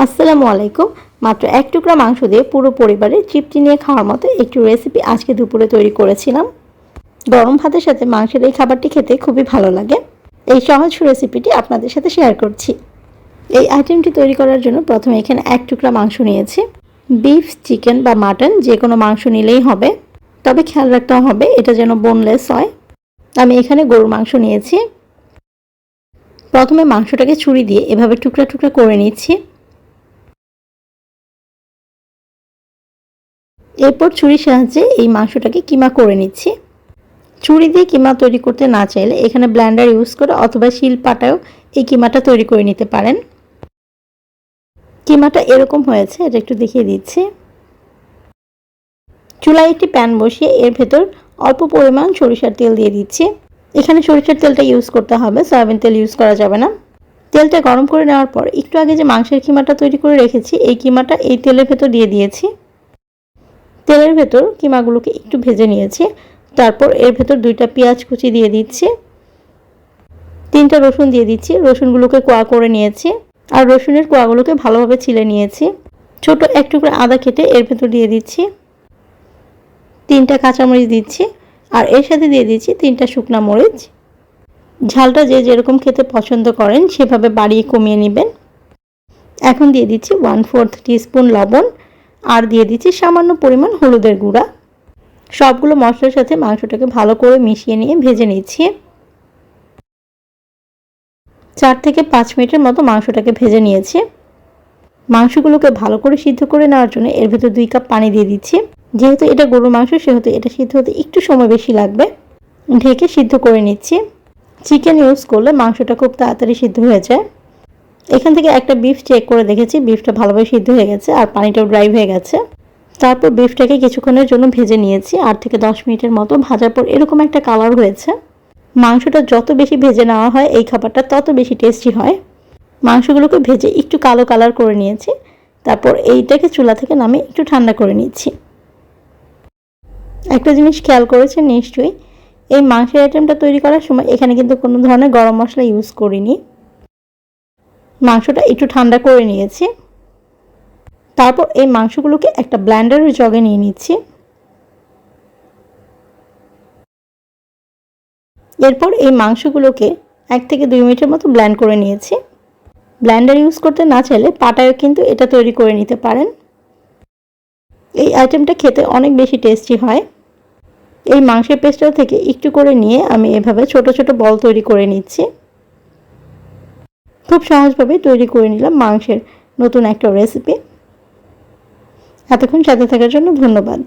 আসসালামু আলাইকুম। মাত্র এক টুকরা মাংস দিয়ে পুরো পরিবারের তৃপ্তি নিয়ে খাওয়ার মতো একটি রেসিপি আজকে দুপুরে তৈরি করেছিলাম। গরম ভাতের সাথে মাংসের এই খাবারটি খেতে খুবই ভালো লাগে। এই সহজ রেসিপিটি আপনাদের সাথে শেয়ার করছি। এই আইটেমটি তৈরি করার জন্য প্রথমে এখানে এক টুকরা মাংস নিয়েছি। বিফ, চিকেন বা মাটন যে কোনো মাংস নিলেই হবে, তবে খেয়াল রাখতে হবে এটা যেন বোনলেস হয়। আমি এখানে গরুর মাংস নিয়েছি। প্রথমে মাংসটাকে ছুরি দিয়ে এভাবে টুকরা টুকরা করে নিচ্ছি। এরপর ছুরির সাহায্যে এই মাংসটাকে কিমা করে নিচ্ছি। ছুরি দিয়ে কিমা তৈরি করতে না চাইলে এখানে ব্লেন্ডার ইউজ করে অথবা শিলপাটায়ও এই কিমাটা তৈরি করে নিতে পারেন। কিমাটা এরকম হয়েছে, এটা একটু দেখিয়ে দিচ্ছি। চুলায় একটি প্যান বসিয়ে এর ভেতর অল্প পরিমাণ সরিষার তেল দিয়ে দিচ্ছি। এখানে সরিষার তেলটা ইউজ করতে হবে, সয়াবিন তেল ইউজ করা যাবে না। তেলটা গরম করে নেওয়ার পর একটু আগে যে মাংসের কিমাটা তৈরি করে রেখেছি এই কিমাটা এই তেলের ভেতর দিয়ে দিয়েছি। তেলের ভেতর কিমাগুলোকে একটু ভেজে নিয়েছি। তারপর এর ভেতর 2টা পেঁয়াজ কুচি দিয়ে দিচ্ছি, 3টা রসুন দিয়ে দিচ্ছি। রসুনগুলোকে কোয়া করে নিয়েছি আর রসুনের কোয়াগুলোকে ভালোভাবে ছিলে নিয়েছি। ছোট এক টুকরা আদা কেটে এর ভেতর দিয়ে দিচ্ছি। 3টা কাঁচামরিচ দিচ্ছি আর এর সাথে দিয়ে দিচ্ছি 3টা শুকনা মরিচ। ঝালটা যে যেরকম খেতে পছন্দ করেন সেভাবে বাড়িয়ে কমিয়ে নেবেন। এখন দিয়ে দিচ্ছি 1/4 টিস্পুন লবণ আর দিয়ে দিচ্ছি সামান্য পরিমাণ হলুদের গুঁড়া। সবগুলো মশলার সাথে মাংসটাকে ভালো করে মিশিয়ে নিয়ে ভেজে নিচ্ছি। 4 থেকে 5 মিনিটের মতো মাংসটাকে ভেজে নিয়েছি। মাংসগুলোকে ভালো করে সিদ্ধ করে নেওয়ার জন্য এর ভেতর 2 কাপ পানি দিয়ে দিচ্ছি। যেহেতু এটা গরুর মাংস সেহেতু এটা সিদ্ধ হতে একটু সময় বেশি লাগবে। ঢেকে সিদ্ধ করে নিচ্ছি। চিকেন ইউজ করলে মাংসটা খুব তাড়াতাড়ি সিদ্ধ হয়ে যায়। এখান থেকে একটা বিফ চেক করে দেখেছি, বিফটা ভালোভাবে সিদ্ধ হয়ে গেছে আর পানিটাও ড্রাই হয়ে গেছে। তারপর বিফটাকে কিছুক্ষণের জন্য ভেজে নিয়েছি। 8 থেকে 10 মিনিটের মতো ভাজার পর এরকম একটা কালার হয়েছে। মাংসটা যত বেশি ভেজে নেওয়া হয় এই খাবারটা তত বেশি টেস্টি হয়। মাংসগুলোকে ভেজে একটু কালো কালার করে নিয়েছি। তারপর এইটাকে চুলা থেকে নামিয়ে একটু ঠান্ডা করে নিচ্ছি। একটা জিনিস খেয়াল করেছেন নিশ্চয়ই, এই মাংসের আইটেমটা তৈরি করার সময় এখানে কিন্তু কোনো ধরনের গরম মশলা ইউজ করিনি। মাংসটা একটু ঠান্ডা করে নিয়েছি। তারপর এই মাংসগুলোকে একটা ব্লেন্ডারের জগে নিয়ে নিচ্ছি। এরপর এই মাংসগুলোকে 1 থেকে 2 মিনিটের মতো ব্লেন্ড করে নিয়েছি। ব্লেন্ডার ইউজ করতে না চাইলে পাটায়ও কিন্তু এটা তৈরি করে নিতে পারেন। এই আইটেমটা খেতে অনেক বেশি টেস্টি হয়। এই মাংসের পেস্টটা থেকে একটু করে নিয়ে আমি এভাবে ছোট ছোট বল তৈরি করে নিচ্ছি। খুব সহজভাবে তৈরি করে নিলাম মাংসের নতুন একটা রেসিপি। এতক্ষণ সাথে থাকার জন্য ধন্যবাদ।